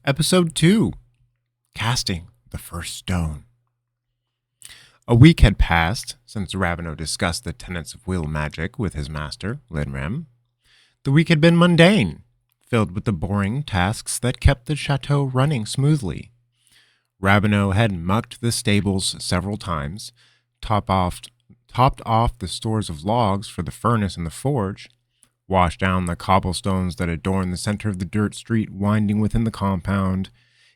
Episode 2 Casting the First Stone. A week had passed since Raveneau discussed the tenets of wheel magic with his master, Linrem. The week had been mundane, filled with the boring tasks that kept the chateau running smoothly. Raveneau had mucked the stables several times, topped off the stores of logs for the furnace and the forge, washed down the cobblestones that adorned the center of the dirt street winding within the compound.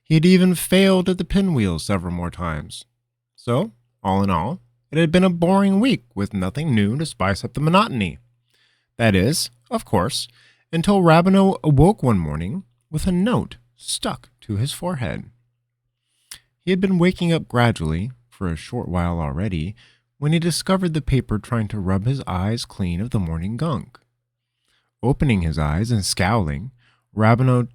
He had even failed at the pinwheel several more times. So, all in all, it had been a boring week with nothing new to spice up the monotony. That is, of course, until Raveneau awoke one morning with a note stuck to his forehead. He had been waking up gradually, for a short while already, when he discovered the paper trying to rub his eyes clean of the morning gunk. Opening his eyes and scowling, Raveneau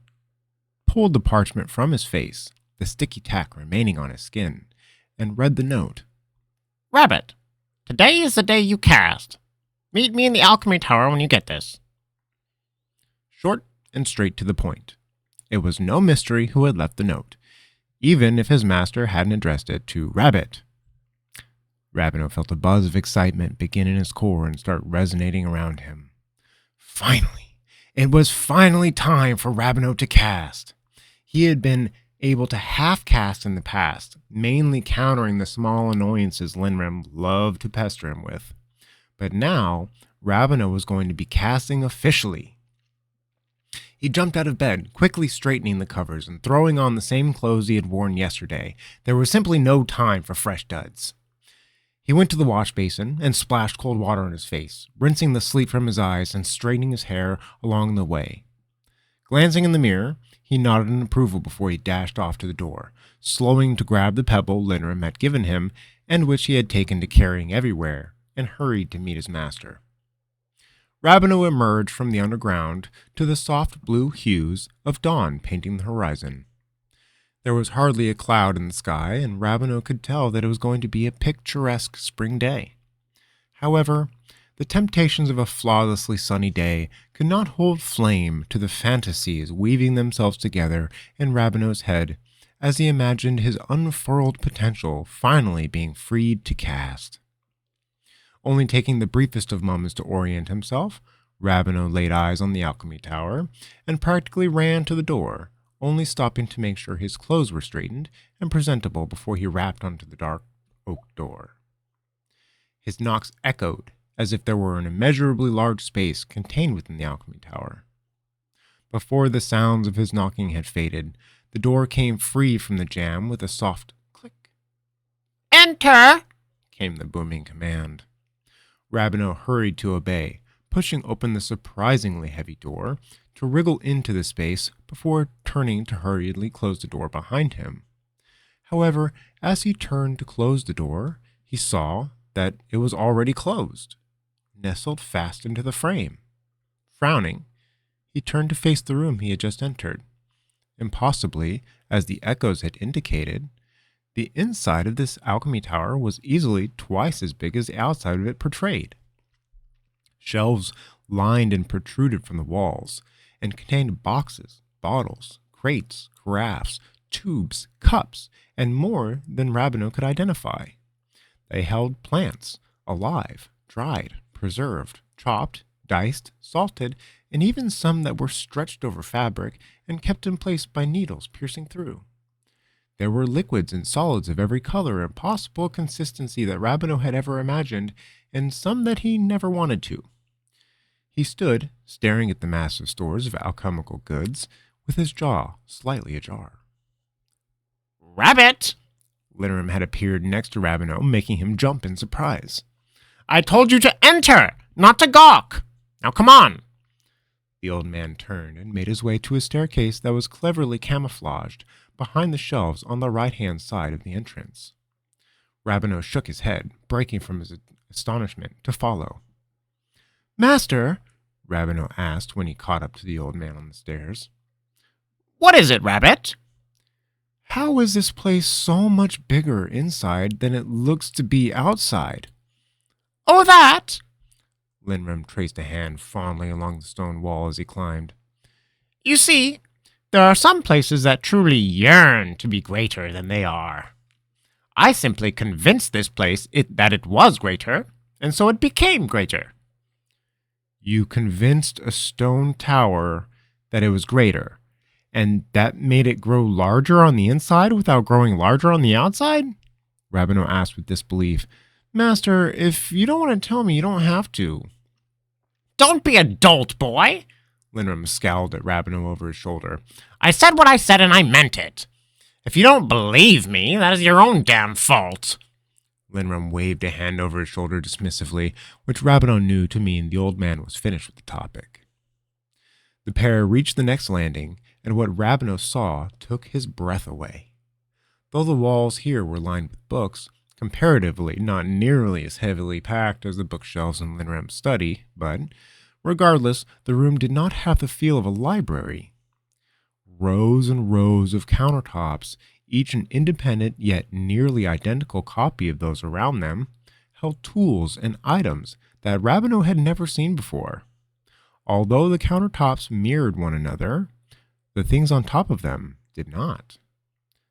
pulled the parchment from his face, the sticky tack remaining on his skin, and read the note. Rabbit, today is the day you cast. Meet me in the alchemy tower when you get this. Short and straight to the point. It was no mystery who had left the note, even if his master hadn't addressed it to Rabbit. Raveneau felt a buzz of excitement begin in his core and start resonating around him. Finally, it was finally time for Raveneau to cast. He had been able to half-cast in the past, mainly countering the small annoyances Linrem loved to pester him with. But now, Raveneau was going to be casting officially. He jumped out of bed, quickly straightening the covers and throwing on the same clothes he had worn yesterday. There was simply no time for fresh duds. He went to the wash basin and splashed cold water on his face, rinsing the sleep from his eyes and straightening his hair along the way. Glancing in the mirror, he nodded in approval before he dashed off to the door, slowing to grab the pebble Linrem had given him and which he had taken to carrying everywhere, and hurried to meet his master. Raveneau emerged from the underground to the soft blue hues of dawn painting the horizon. There was hardly a cloud in the sky, and Raveneau could tell that it was going to be a picturesque spring day. However, the temptations of a flawlessly sunny day could not hold flame to the fantasies weaving themselves together in Raveneau's head as he imagined his unfurled potential finally being freed to cast. Only taking the briefest of moments to orient himself, Raveneau laid eyes on the alchemy tower and practically ran to the door, only stopping to make sure his clothes were straightened and presentable before he rapped onto the dark oak door. His knocks echoed as if there were an immeasurably large space contained within the alchemy tower. Before the sounds of his knocking had faded, the door came free from the jamb with a soft click. Enter! Came the booming command. Raveneau hurried to obey, pushing open the surprisingly heavy door to wriggle into the space before turning to hurriedly close the door behind him. However, as he turned to close the door, he saw that it was already closed, nestled fast into the frame. Frowning, he turned to face the room he had just entered. Impossibly, as the echoes had indicated, the inside of this alchemy tower was easily twice as big as the outside of it portrayed. Shelves lined and protruded from the walls, and contained boxes, bottles, crates, carafes, tubes, cups, and more than Raveneau could identify. They held plants, alive, dried, preserved, chopped, diced, salted, and even some that were stretched over fabric and kept in place by needles piercing through. There were liquids and solids of every color and possible consistency that Raveneau had ever imagined, and some that he never wanted to. He stood, staring at the massive stores of alchemical goods, with his jaw slightly ajar. Rabbit! Linrem had appeared next to Raveneau, making him jump in surprise. I told you to enter, not to gawk. Now come on. The old man turned and made his way to a staircase that was cleverly camouflaged behind the shelves on the right-hand side of the entrance. Raveneau shook his head, breaking from his astonishment, to follow. Master, Raveneau asked when he caught up to the old man on the stairs. What is it, Rabbit? How is this place so much bigger inside than it looks to be outside? Oh, that! Linrem traced a hand fondly along the stone wall as he climbed. You see, There are some places that truly yearn to be greater than they are. I simply convinced this place that it was greater, and so it became greater. You convinced a stone tower that it was greater, and that made it grow larger on the inside without growing larger on the outside? Rabineau asked with disbelief. Master, if you don't want to tell me, you don't have to. Don't be a dolt, boy! Linram scowled at Rabineau over his shoulder. I said what I said and I meant it. If you don't believe me, that is your own damn fault. Linram waved a hand over his shoulder dismissively, which Rabineau knew to mean the old man was finished with the topic. The pair reached the next landing, and what Rabineau saw took his breath away. Though the walls here were lined with books, comparatively not nearly as heavily packed as the bookshelves in Linram's study, but, regardless, the room did not have the feel of a library. Rows and rows of countertops, each an independent yet nearly identical copy of those around them, held tools and items that Rabineau had never seen before. Although the countertops mirrored one another, the things on top of them did not.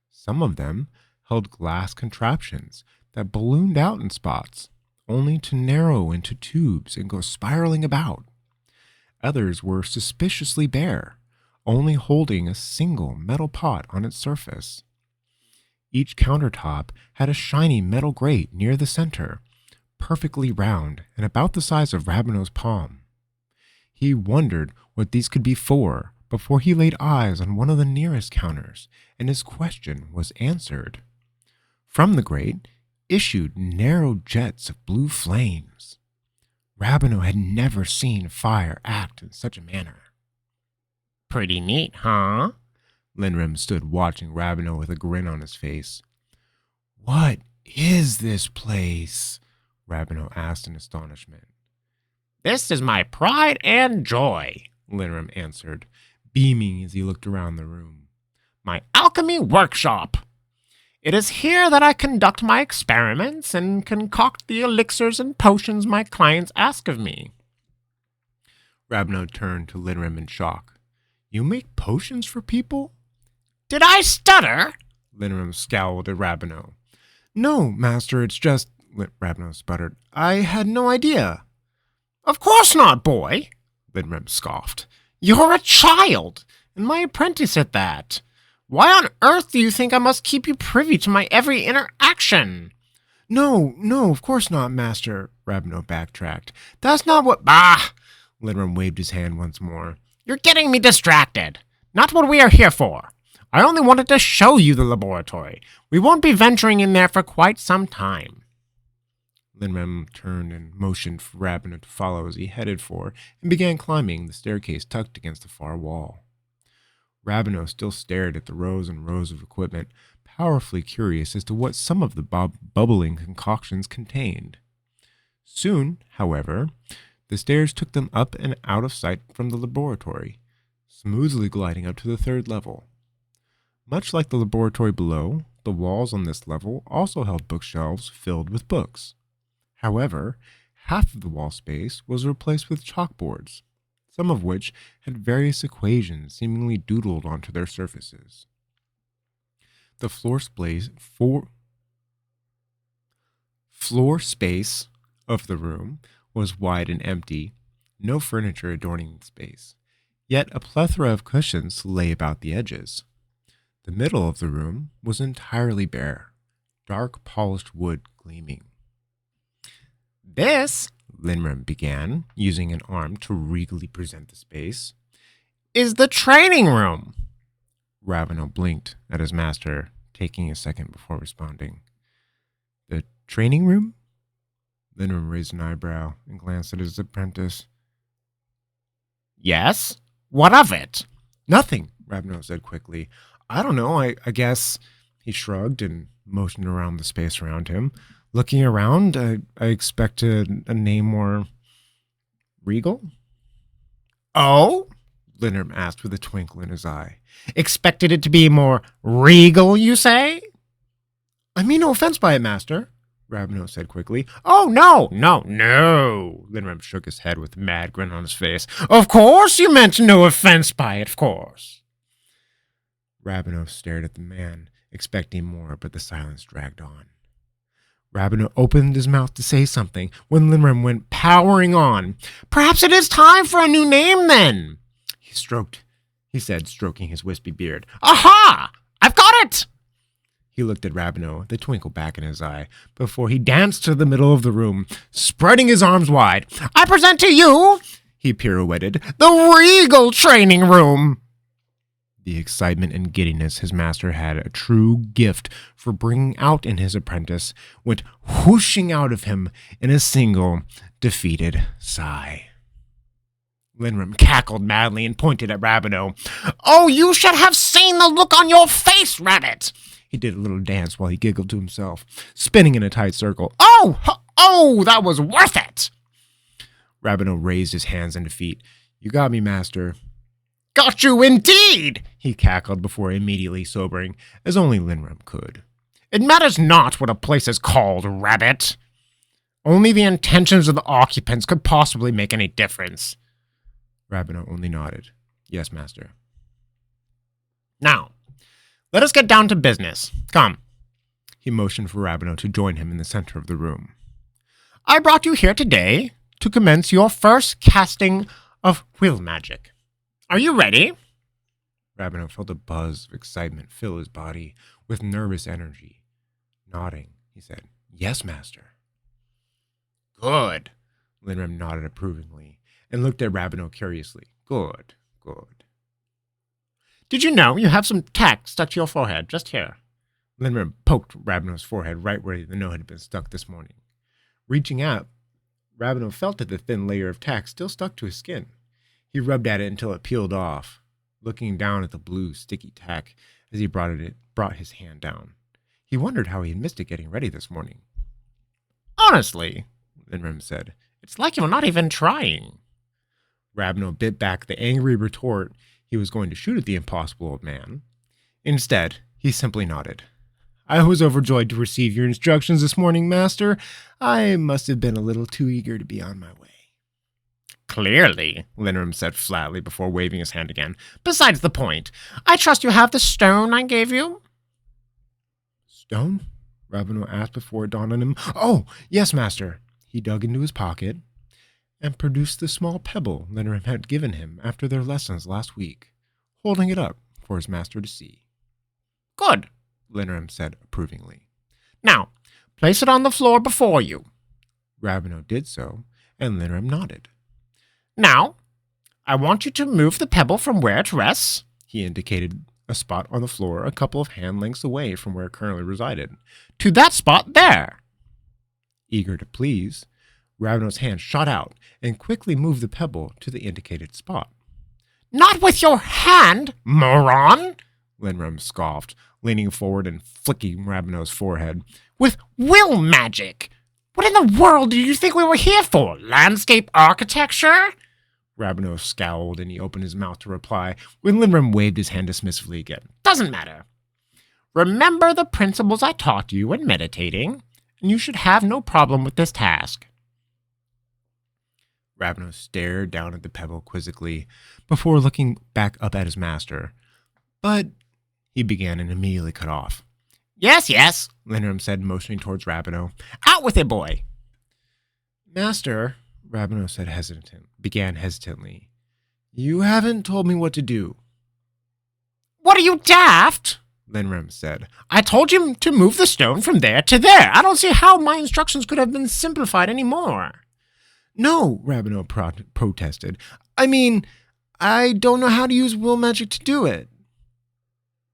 Some of them held glass contraptions that ballooned out in spots, only to narrow into tubes and go spiraling about. Others were suspiciously bare, only holding a single metal pot on its surface. Each countertop had a shiny metal grate near the center, perfectly round and about the size of Rabineau's palm. He wondered what these could be for before he laid eyes on one of the nearest counters, and his question was answered. From the grate issued narrow jets of blue flames. Rabineau had never seen fire act in such a manner. Pretty neat, huh? Linram stood watching Rabineau with a grin on his face. What is this place? Rabineau asked in astonishment. This is my pride and joy, Linram answered, beaming as he looked around the room. My alchemy workshop. It is here that I conduct my experiments and concoct the elixirs and potions my clients ask of me. Rabineau turned to Linram in shock. You make potions for people? Did I stutter? Linram scowled at Rabineau. No, master, it's just... Rabineau sputtered. I had no idea. Of course not, boy, Linram scoffed. You're a child, and my apprentice at that. Why on earth do you think I must keep you privy to my every interaction? No, of course not, master, Rabineau backtracked. That's not what... Bah! Linram waved his hand once more. You're getting me distracted. Not what we are here for. I only wanted to show you the laboratory. We won't be venturing in there for quite some time. Linram turned and motioned for Rabineau to follow as he headed for and began climbing the staircase tucked against the far wall. Rabineau still stared at the rows and rows of equipment, powerfully curious as to what some of the bubbling concoctions contained. Soon, however, the stairs took them up and out of sight from the laboratory, smoothly gliding up to the third level. Much like the laboratory below, the walls on this level also held bookshelves filled with books. However, half of the wall space was replaced with chalkboards, some of which had various equations seemingly doodled onto their surfaces. The floor space of the room was wide and empty, no furniture adorning the space, yet a plethora of cushions lay about the edges. The middle of the room was entirely bare, dark polished wood gleaming. This, Linram began, using an arm to regally present the space, is the training room. Rabineau blinked at his master, taking a second before responding. The training room? Linram raised an eyebrow and glanced at his apprentice. Yes? What of it? Nothing, Rabineau said quickly. I don't know, I guess... He shrugged and motioned around the space around him. Looking around, I expected a name more regal. Oh? Linram asked with a twinkle in his eye. Expected it to be more regal, you say? I mean no offense by it, master, Rabineau said quickly. Oh, no, Linram shook his head with a mad grin on his face. Of course you meant no offense by it, of course. Rabinow stared at the man, expecting more, but the silence dragged on. Rabinow opened his mouth to say something when Limrim went powering on. Perhaps it is time for a new name, then, he said, stroking his wispy beard. Aha! I've got it! He looked at Rabinow, the twinkle back in his eye, before he danced to the middle of the room, spreading his arms wide. I present to you, he pirouetted, the Regal Training Room. The excitement and giddiness his master had a true gift for bringing out in his apprentice went whooshing out of him in a single, defeated sigh. Limrim cackled madly and pointed at Rabinow. Oh, you should have seen the look on your face, Rabbit! He did a little dance while he giggled to himself, spinning in a tight circle. Oh, that was worth it! Rabinow raised his hands in defeat. You got me, master. Got you indeed, he cackled before immediately sobering, as only Limrim could. It matters not what a place is called, Rabbit. Only the intentions of the occupants could possibly make any difference. Rabinow only nodded. Yes, master. Now, let us get down to business. Come. He motioned for Rabinow to join him in the center of the room. I brought you here today to commence your first casting of will magic. Are you ready? Rabinow felt a buzz of excitement fill his body with nervous energy. Nodding, he said, Yes, master. Good. Limrim nodded approvingly and looked at Rabinow curiously. Good. Did you know you have some tack stuck to your forehead, just here? Limrim poked Rabinow's forehead right where the note had been stuck this morning. Reaching out, Rabinow felt that the thin layer of tack still stuck to his skin. He rubbed at it until it peeled off, looking down at the blue, sticky tack as he brought his hand down. He wondered how he had missed it getting ready this morning. Honestly, Limrim said, it's like you're not even trying. Rabinow bit back the angry retort he was going to shoot at the impossible old man. Instead, he simply nodded. I was overjoyed to receive your instructions this morning, master. I must have been a little too eager to be on my way. Clearly, Limrim said flatly before waving his hand again. Besides the point, I trust you have the stone I gave you? Stone? Rabinow asked before it dawned on him. Oh, yes, master. He dug into his pocket and produced the small pebble Limrim had given him after their lessons last week, holding it up for his master to see. Good, Limrim said approvingly. Now, place it on the floor before you. Rabinow did so, and Limrim nodded. Now, I want you to move the pebble from where it rests. He indicated a spot on the floor a couple of hand lengths away from where it currently resided. To that spot there. Eager to please, Rabinow's hand shot out and quickly moved the pebble to the indicated spot. Not with your hand, moron! Limrim scoffed, leaning forward and flicking Rabinow's forehead. With will magic! What in the world do you think we were here for? Landscape architecture? Rabinow scowled and he opened his mouth to reply when Limrim waved his hand dismissively again. Doesn't matter. Remember the principles I taught you when meditating, and you should have no problem with this task. Rabinow stared down at the pebble quizzically before looking back up at his master. But he began and immediately cut off. Yes, Limrim said, motioning towards Rabinow. Out with it, boy. Master, Rabinow began hesitantly. You haven't told me what to do. What are you, daft? Limrim said. I told you to move the stone from there to there. I don't see how my instructions could have been simplified any more. No, Rabinow protested. I mean, I don't know how to use will magic to do it.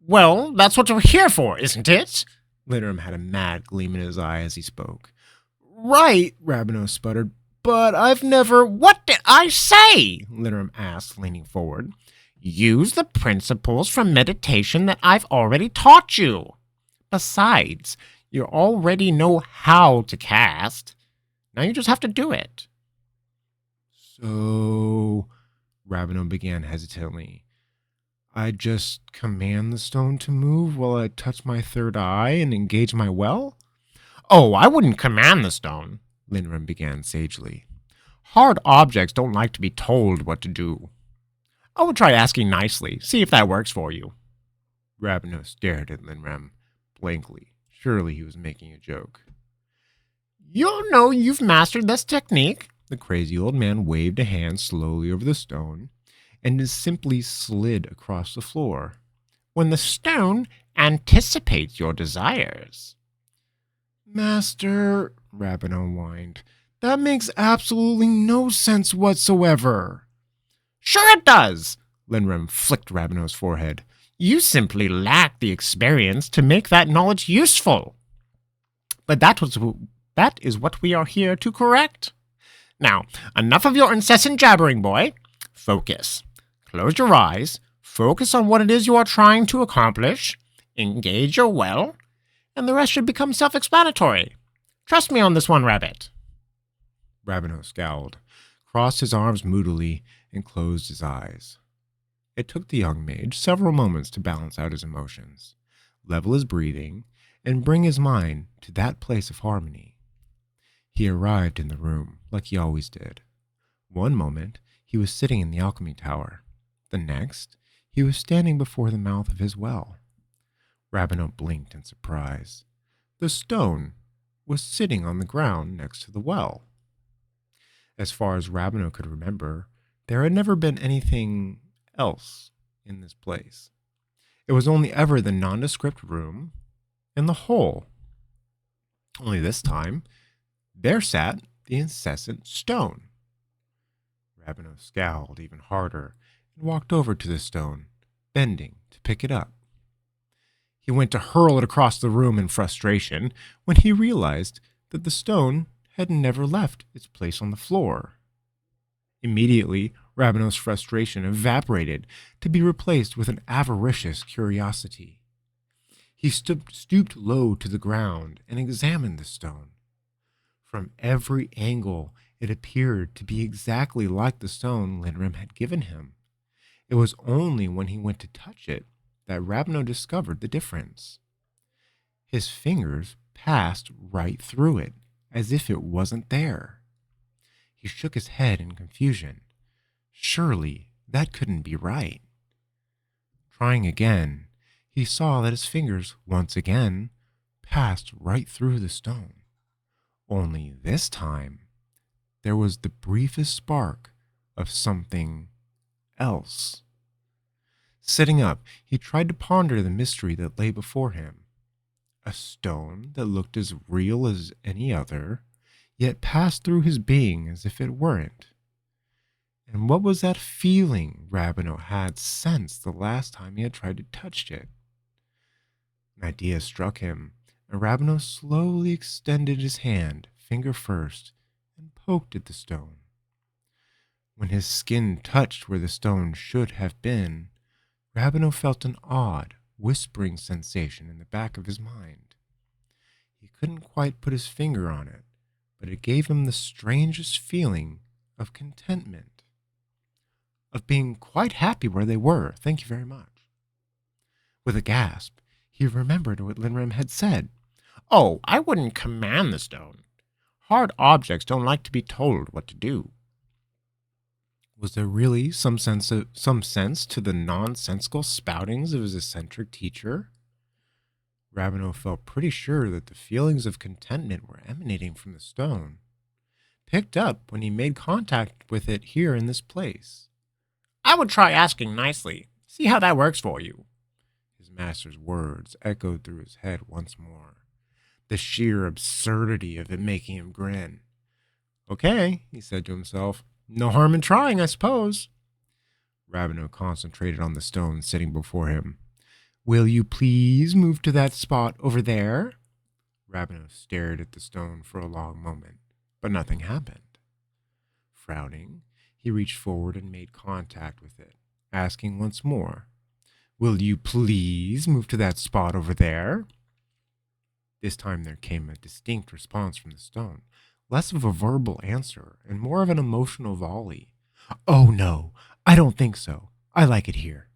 Well, that's what you're here for, isn't it? Limrim had a mad gleam in his eye as he spoke. Right, Rabinow sputtered, but I've never... What did I say? Limrim asked, leaning forward. Use the principles from meditation that I've already taught you. Besides, you already know how to cast. Now you just have to do it. So, Rabinow began hesitantly. I just command the stone to move while I touch my third eye and engage my well? Oh, I wouldn't command the stone, Limrim began sagely. Hard objects don't like to be told what to do. I would try asking nicely, see if that works for you. Rabineau stared at Linrem blankly. Surely he was making a joke. "You'll know you've mastered this technique." The crazy old man waved a hand slowly over the stone, and it simply slid across the floor. "When the stone anticipates your desires." Master, Rabineau whined, that makes absolutely no sense whatsoever. "Sure it does." Linrem flicked Rabineau's forehead. "You simply lack the experience to make that knowledge useful. But that is what we are here to correct. Now, enough of your incessant jabbering, boy. Focus. Close your eyes. Focus on what it is you are trying to accomplish. Engage your will, and the rest should become self-explanatory. Trust me on this one, Rabbit." Rabineau scowled, crossed his arms moodily, and closed his eyes. It took the young mage several moments to balance out his emotions, level his breathing, and bring his mind to that place of harmony. He arrived in the room like he always did. One moment, he was sitting in the alchemy tower. The next, he was standing before the mouth of his well. Rabineau blinked in surprise. The stone was sitting on the ground next to the well. As far as Rabineau could remember, there had never been anything else in this place. It was only ever the nondescript room and the hole. Only this time, there sat the incessant stone. Rabineau scowled even harder and walked over to the stone, bending to pick it up. He went to hurl it across the room in frustration when he realized that the stone had never left its place on the floor. Immediately, Rabineau's frustration evaporated to be replaced with an avaricious curiosity. He stooped low to the ground and examined the stone. From every angle, it appeared to be exactly like the stone Linrem had given him. It was only when he went to touch it that Rabineau discovered the difference. His fingers passed right through it, as if it wasn't there. He shook his head in confusion. Surely that couldn't be right. Trying again, he saw that his fingers once again passed right through the stone. Only this time, there was the briefest spark of something else. Sitting up, he tried to ponder the mystery that lay before him. A stone that looked as real as any other, yet passed through his being as if it weren't. And what was that feeling Rabineau had sensed the last time he had tried to touch it? An idea struck him, and Rabineau slowly extended his hand, finger first, and poked at the stone. When his skin touched where the stone should have been, Rabineau felt an odd, whispering sensation in the back of his mind. He couldn't quite put his finger on it, but it gave him the strangest feeling of contentment, of being quite happy where they were. Thank you very much. With a gasp, he remembered what Linrem had said. "Oh, I wouldn't command the stone. Hard objects don't like to be told what to do." Was there really some sense to the nonsensical spoutings of his eccentric teacher? Rabineau felt pretty sure that the feelings of contentment were emanating from the stone, picked up when he made contact with it here in this place. "I would try asking nicely. See how that works for you." His master's words echoed through his head once more, the sheer absurdity of it making him grin. "Okay," he said to himself. "No harm in trying, I suppose." Rabineau concentrated on the stone sitting before him. "Will you please move to that spot over there?" Rabineau stared at the stone for a long moment, but nothing happened. Frowning, he reached forward and made contact with it, asking once more, "Will you please move to that spot over there?" This time there came a distinct response from the stone, less of a verbal answer and more of an emotional volley. "Oh no, I don't think so. I like it here."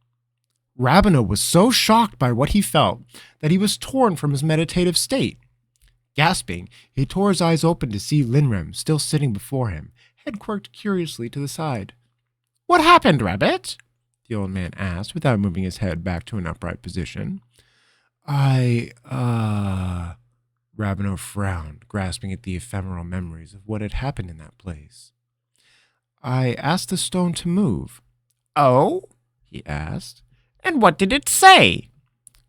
Rabineau was so shocked by what he felt that he was torn from his meditative state. Gasping, he tore his eyes open to see Linrem still sitting before him, head quirked curiously to the side. "What happened, Rabbit?" the old man asked without moving his head back to an upright position. Rabineau frowned, grasping at the ephemeral memories of what had happened in that place. I asked the stone to move. Oh? He asked. And what did it say?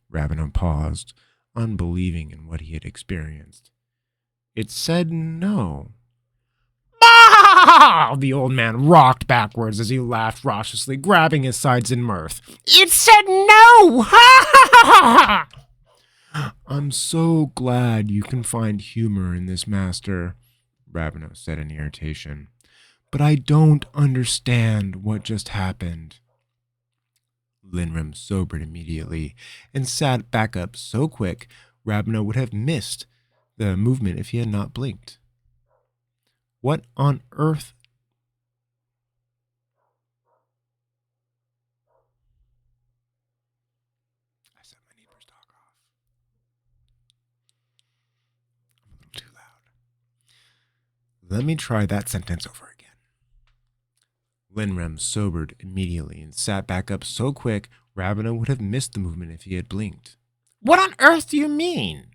Rabineau paused, unbelieving in what he had experienced. It said no. Ah! The old man rocked backwards as he laughed raucously, grabbing his sides in mirth. It said no! Ha ha ha! I'm so glad you can find humor in this, Master, Rabineau said in irritation. But I don't understand what just happened. Linrim sobered immediately and sat back up so quick Rabineau would have missed the movement if he had not blinked. What on earth? I set my neighbor's dog off. I'm a little too loud. Let me try that sentence over again. Linrem sobered immediately and sat back up so quick Rabineau would have missed the movement if he had blinked. What on earth do you mean?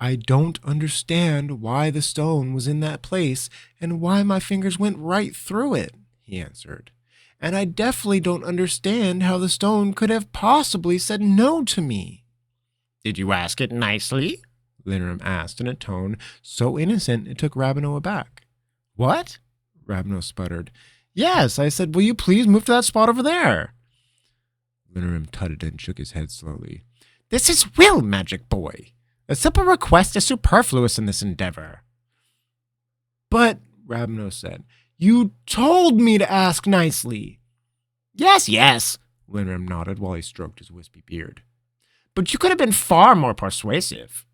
I don't understand why the stone was in that place and why my fingers went right through it, he answered. And I definitely don't understand how the stone could have possibly said no to me. Did you ask it nicely? Linrim asked in a tone so innocent it took Rabineau aback. What? Rabineau sputtered. Yes, I said, will you please move to that spot over there? Linrim tutted and shook his head slowly. This is will, magic boy. A simple request is superfluous in this endeavor. But, Rabineau said, you told me to ask nicely. Yes, Linrim nodded while he stroked his wispy beard. But you could have been far more persuasive.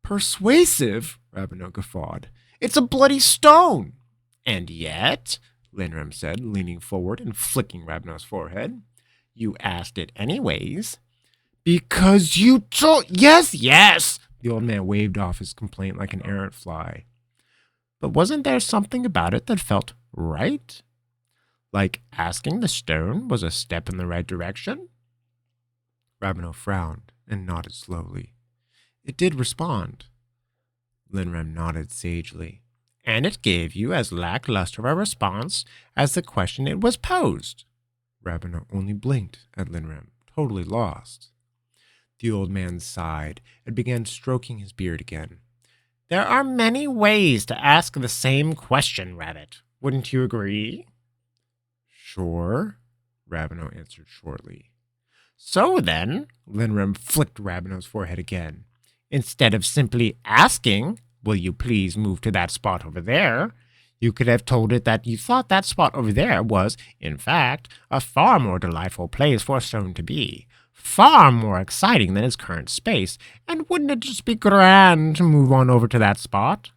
Persuasive? Rabineau guffawed. It's a bloody stone. And yet, Linrim said, leaning forward and flicking Rabineau's forehead, you asked it anyways. Because you told... Yes! The old man waved off his complaint like an errant fly. But wasn't there something about it that felt right? Like asking the stone was a step in the right direction? Rabineau frowned and nodded slowly. It did respond. Linrim nodded sagely. And it gave you as lackluster a response as the question it was posed. Rabineau only blinked at Linrim, totally lost. The old man sighed and began stroking his beard again. There are many ways to ask the same question, Rabbit. Wouldn't you agree? Sure, Rabineau answered shortly. So then, Linrim flicked Rabineau's forehead again. Instead of simply asking, will you please move to that spot over there, you could have told it that you thought that spot over there was, in fact, a far more delightful place for a stone to be. Far more exciting than its current space, and wouldn't it just be grand to move on over to that spot?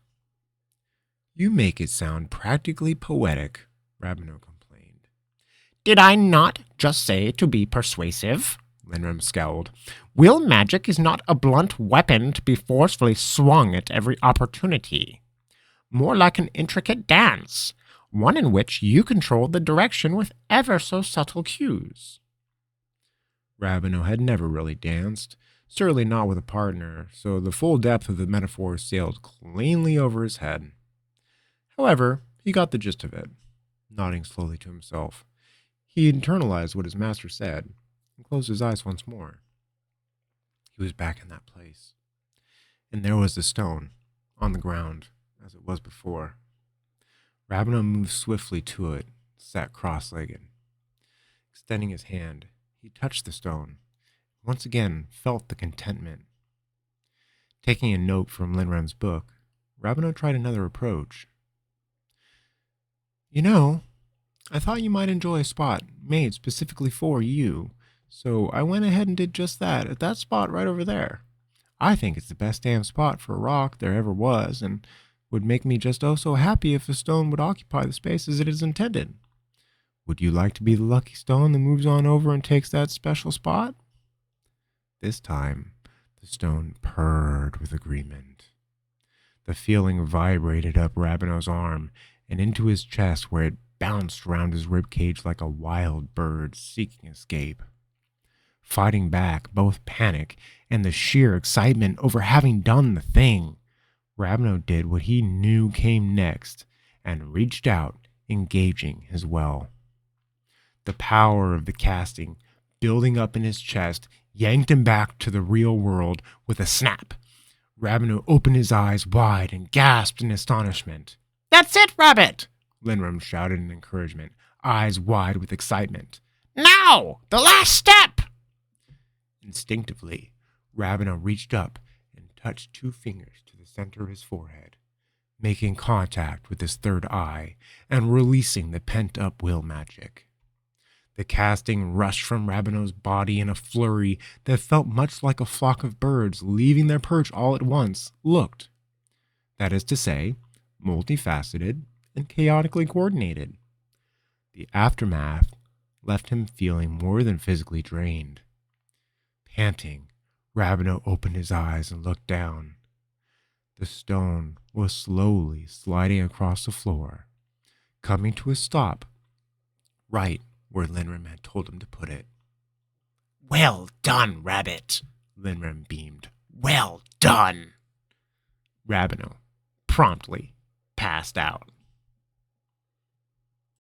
You make it sound practically poetic, Rabineau complained. Did I not just say to be persuasive? Linrim scowled. Will magic is not a blunt weapon to be forcefully swung at every opportunity. More like an intricate dance, one in which you control the direction with ever so subtle cues. Rabineau had never really danced, certainly not with a partner, so the full depth of the metaphor sailed cleanly over his head. However, he got the gist of it, nodding slowly to himself. He internalized what his master said and closed his eyes once more. He was back in that place, and there was the stone, on the ground, as it was before. Rabineau moved swiftly to it, sat cross-legged. Extending his hand, he touched the stone, once again felt the contentment. Taking a note from Linrim's book, Rabineau tried another approach. You know, I thought you might enjoy a spot made specifically for you, so I went ahead and did just that at that spot right over there. I think it's the best damn spot for a rock there ever was, and would make me just oh so happy if the stone would occupy the space as it is intended. Would you like to be the lucky stone that moves on over and takes that special spot? This time, the stone purred with agreement. The feeling vibrated up Rabineau's arm and into his chest where it bounced around his ribcage like a wild bird seeking escape. Fighting back both panic and the sheer excitement over having done the thing, Rabno did what he knew came next and reached out, engaging his well. The power of the casting, building up in his chest, yanked him back to the real world with a snap. Rabino opened his eyes wide and gasped in astonishment. That's it, Rabbit! Linram shouted in encouragement, eyes wide with excitement. Now! The last step! Instinctively, Rabino reached up and touched 2 fingers to the center of his forehead, making contact with his third eye and releasing the pent-up will magic. The casting rushed from Rabino's body in a flurry that felt much like a flock of birds leaving their perch all at once looked. That is to say, multifaceted and chaotically coordinated. The aftermath left him feeling more than physically drained. Panting, Rabino opened his eyes and looked down. The stone was slowly sliding across the floor, coming to a stop right where Linram had told him to put it. Well done, Rabbit, Linram beamed. Well done. Rabino promptly passed out.